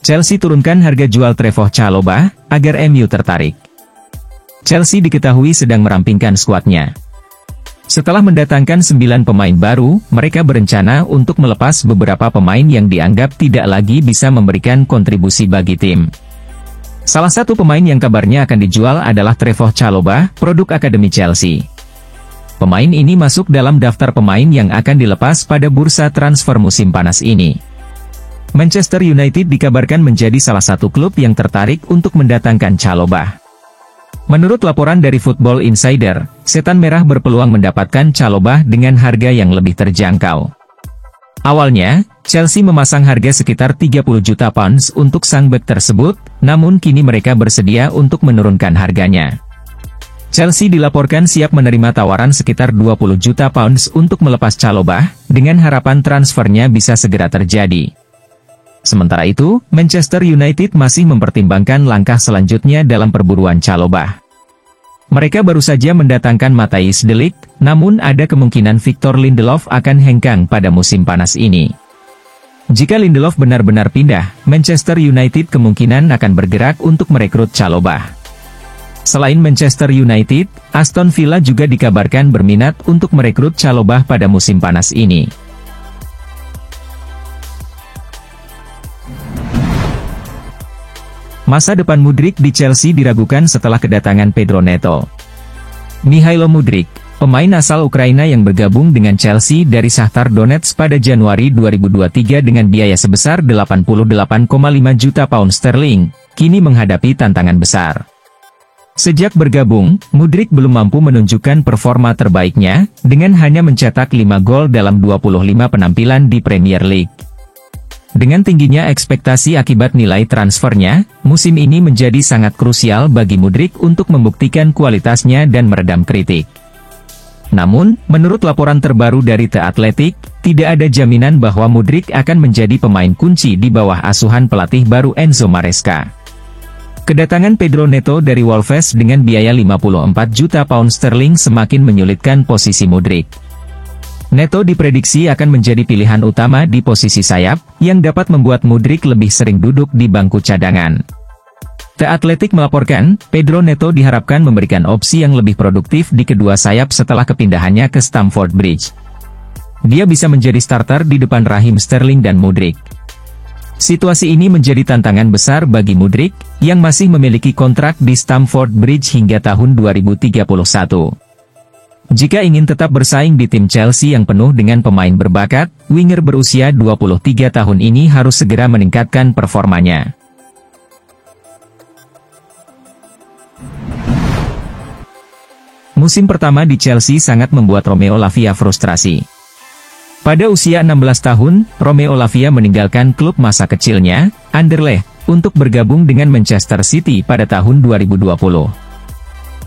Chelsea turunkan harga jual Trevoh Chalobah, agar MU tertarik. Chelsea diketahui sedang merampingkan skuadnya. Setelah mendatangkan 9 pemain baru, mereka berencana untuk melepas beberapa pemain yang dianggap tidak lagi bisa memberikan kontribusi bagi tim. Salah satu pemain yang kabarnya akan dijual adalah Trevoh Chalobah, produk Akademi Chelsea. Pemain ini masuk dalam daftar pemain yang akan dilepas pada bursa transfer musim panas ini. Manchester United dikabarkan menjadi salah satu klub yang tertarik untuk mendatangkan Chalobah. Menurut laporan dari Football Insider, Setan Merah berpeluang mendapatkan Chalobah dengan harga yang lebih terjangkau. Awalnya, Chelsea memasang harga sekitar 30 juta pounds untuk sang bek tersebut, namun kini mereka bersedia untuk menurunkan harganya. Chelsea dilaporkan siap menerima tawaran sekitar 20 juta pounds untuk melepas Chalobah, dengan harapan transfernya bisa segera terjadi. Sementara itu, Manchester United masih mempertimbangkan langkah selanjutnya dalam perburuan Chalobah. Mereka baru saja mendatangkan Matthijs de Ligt, namun ada kemungkinan Victor Lindelof akan hengkang pada musim panas ini. Jika Lindelof benar-benar pindah, Manchester United kemungkinan akan bergerak untuk merekrut Chalobah. Selain Manchester United, Aston Villa juga dikabarkan berminat untuk merekrut Chalobah pada musim panas ini. Masa depan Mudryk di Chelsea diragukan setelah kedatangan Pedro Neto. Mikhailo Mudryk, pemain asal Ukraina yang bergabung dengan Chelsea dari Shakhtar Donetsk pada Januari 2023 dengan biaya sebesar 88,5 juta pound sterling, kini menghadapi tantangan besar. Sejak bergabung, Mudryk belum mampu menunjukkan performa terbaiknya, dengan hanya mencetak 5 gol dalam 25 penampilan di Premier League. Dengan tingginya ekspektasi akibat nilai transfernya, musim ini menjadi sangat krusial bagi Mudryk untuk membuktikan kualitasnya dan meredam kritik. Namun, menurut laporan terbaru dari The Athletic, tidak ada jaminan bahwa Mudryk akan menjadi pemain kunci di bawah asuhan pelatih baru Enzo Maresca. Kedatangan Pedro Neto dari Wolves dengan biaya 54 juta pound sterling semakin menyulitkan posisi Mudryk. Neto diprediksi akan menjadi pilihan utama di posisi sayap, yang dapat membuat Mudryk lebih sering duduk di bangku cadangan. The Athletic melaporkan, Pedro Neto diharapkan memberikan opsi yang lebih produktif di kedua sayap setelah kepindahannya ke Stamford Bridge. Dia bisa menjadi starter di depan Raheem Sterling dan Mudryk. Situasi ini menjadi tantangan besar bagi Mudryk, yang masih memiliki kontrak di Stamford Bridge hingga tahun 2031. Jika ingin tetap bersaing di tim Chelsea yang penuh dengan pemain berbakat, winger berusia 23 tahun ini harus segera meningkatkan performanya. Musim pertama di Chelsea sangat membuat Romeo Lavia frustrasi. Pada usia 16 tahun, Romeo Lavia meninggalkan klub masa kecilnya, Anderlecht, untuk bergabung dengan Manchester City pada tahun 2020.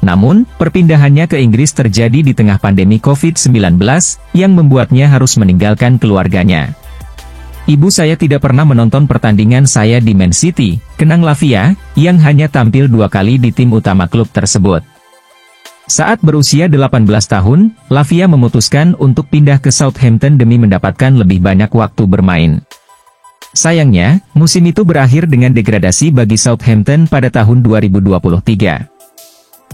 Namun, perpindahannya ke Inggris terjadi di tengah pandemi COVID-19, yang membuatnya harus meninggalkan keluarganya. "Ibu saya tidak pernah menonton pertandingan saya di Man City," kenang Lavia, yang hanya tampil 2 kali di tim utama klub tersebut. Saat berusia 18 tahun, Lavia memutuskan untuk pindah ke Southampton demi mendapatkan lebih banyak waktu bermain. Sayangnya, musim itu berakhir dengan degradasi bagi Southampton pada tahun 2023.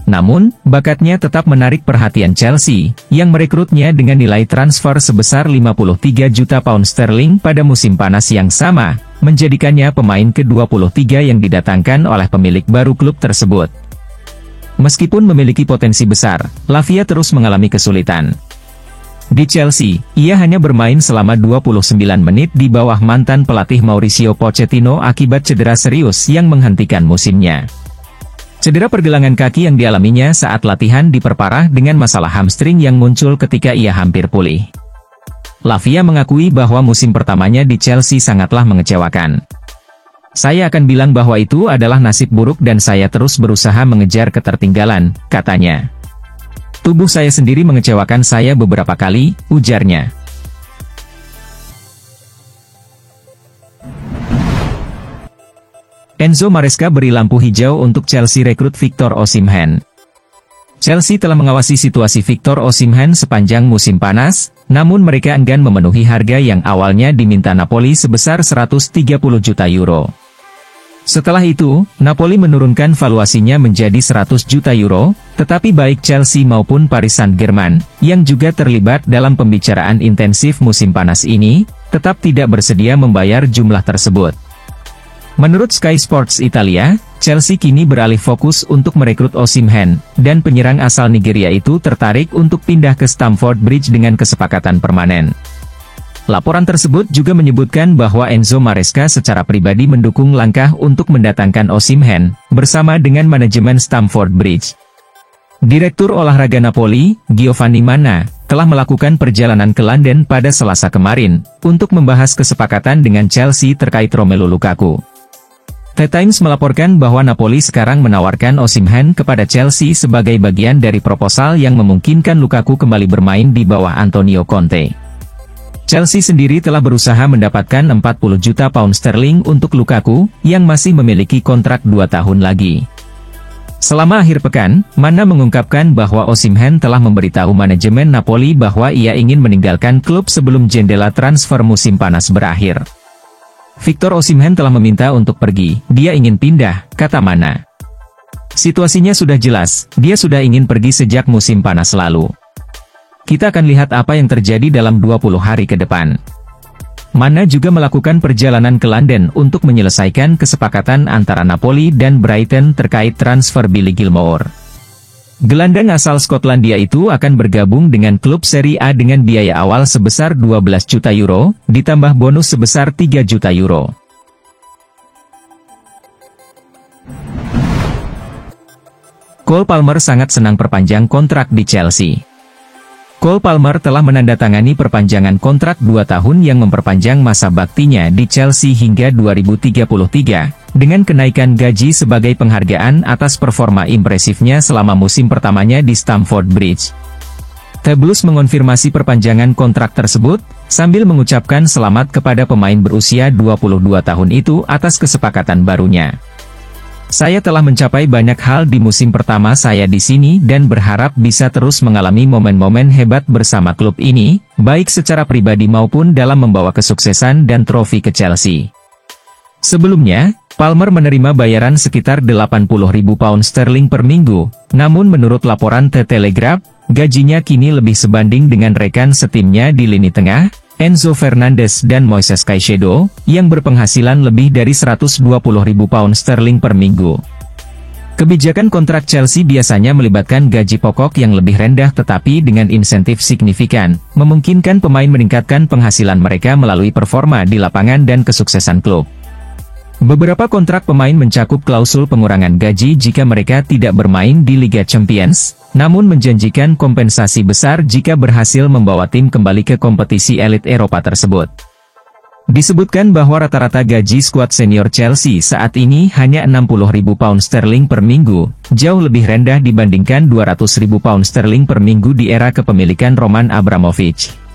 Namun, bakatnya tetap menarik perhatian Chelsea, yang merekrutnya dengan nilai transfer sebesar 53 juta pound sterling pada musim panas yang sama, menjadikannya pemain ke-23 yang didatangkan oleh pemilik baru klub tersebut. Meskipun memiliki potensi besar, Lavia terus mengalami kesulitan. Di Chelsea, ia hanya bermain selama 29 menit di bawah mantan pelatih Mauricio Pochettino akibat cedera serius yang menghentikan musimnya. Cedera pergelangan kaki yang dialaminya saat latihan diperparah dengan masalah hamstring yang muncul ketika ia hampir pulih. Lavia mengakui bahwa musim pertamanya di Chelsea sangatlah mengecewakan. "Saya akan bilang bahwa itu adalah nasib buruk dan saya terus berusaha mengejar ketertinggalan," katanya. "Tubuh saya sendiri mengecewakan saya beberapa kali," ujarnya. Enzo Maresca beri lampu hijau untuk Chelsea rekrut Victor Osimhen. Chelsea telah mengawasi situasi Victor Osimhen sepanjang musim panas, namun mereka enggan memenuhi harga yang awalnya diminta Napoli sebesar 130 juta euro. Setelah itu, Napoli menurunkan valuasinya menjadi 100 juta euro, tetapi baik Chelsea maupun Paris Saint-Germain, yang juga terlibat dalam pembicaraan intensif musim panas ini, tetap tidak bersedia membayar jumlah tersebut. Menurut Sky Sports Italia, Chelsea kini beralih fokus untuk merekrut Osimhen, dan penyerang asal Nigeria itu tertarik untuk pindah ke Stamford Bridge dengan kesepakatan permanen. Laporan tersebut juga menyebutkan bahwa Enzo Maresca secara pribadi mendukung langkah untuk mendatangkan Osimhen, bersama dengan manajemen Stamford Bridge. Direktur olahraga Napoli, Giovanni Manna, telah melakukan perjalanan ke London pada Selasa kemarin, untuk membahas kesepakatan dengan Chelsea terkait Romelu Lukaku. The Times melaporkan bahwa Napoli sekarang menawarkan Osimhen kepada Chelsea sebagai bagian dari proposal yang memungkinkan Lukaku kembali bermain di bawah Antonio Conte. Chelsea sendiri telah berusaha mendapatkan 40 juta pound sterling untuk Lukaku, yang masih memiliki kontrak 2 tahun lagi. Selama akhir pekan, Manna mengungkapkan bahwa Osimhen telah memberitahu manajemen Napoli bahwa ia ingin meninggalkan klub sebelum jendela transfer musim panas berakhir. Victor Osimhen telah meminta untuk pergi, dia ingin pindah, kata Manna. Situasinya sudah jelas, dia sudah ingin pergi sejak musim panas lalu. Kita akan lihat apa yang terjadi dalam 20 hari ke depan. Manna juga melakukan perjalanan ke London untuk menyelesaikan kesepakatan antara Napoli dan Brighton terkait transfer Billy Gilmour. Gelandang asal Skotlandia itu akan bergabung dengan klub Serie A dengan biaya awal sebesar 12 juta euro, ditambah bonus sebesar 3 juta euro. Cole Palmer sangat senang perpanjang kontrak di Chelsea. Cole Palmer telah menandatangani perpanjangan kontrak 2 tahun yang memperpanjang masa baktinya di Chelsea hingga 2033, dengan kenaikan gaji sebagai penghargaan atas performa impresifnya selama musim pertamanya di Stamford Bridge. The Blues mengonfirmasi perpanjangan kontrak tersebut, sambil mengucapkan selamat kepada pemain berusia 22 tahun itu atas kesepakatan barunya. Saya telah mencapai banyak hal di musim pertama saya di sini dan berharap bisa terus mengalami momen-momen hebat bersama klub ini, baik secara pribadi maupun dalam membawa kesuksesan dan trofi ke Chelsea. Sebelumnya, Palmer menerima bayaran sekitar 80.000 pound sterling per minggu, namun menurut laporan The Telegraph, gajinya kini lebih sebanding dengan rekan setimnya di lini tengah, Enzo Fernandez dan Moises Caicedo, yang berpenghasilan lebih dari 120.000 pound sterling per minggu. Kebijakan kontrak Chelsea biasanya melibatkan gaji pokok yang lebih rendah tetapi dengan insentif signifikan, memungkinkan pemain meningkatkan penghasilan mereka melalui performa di lapangan dan kesuksesan klub. Beberapa kontrak pemain mencakup klausul pengurangan gaji jika mereka tidak bermain di Liga Champions, namun menjanjikan kompensasi besar jika berhasil membawa tim kembali ke kompetisi elit Eropa tersebut. Disebutkan bahwa rata-rata gaji skuad senior Chelsea saat ini hanya 60.000 pound sterling per minggu, jauh lebih rendah dibandingkan 200.000 pound sterling per minggu di era kepemilikan Roman Abramovich.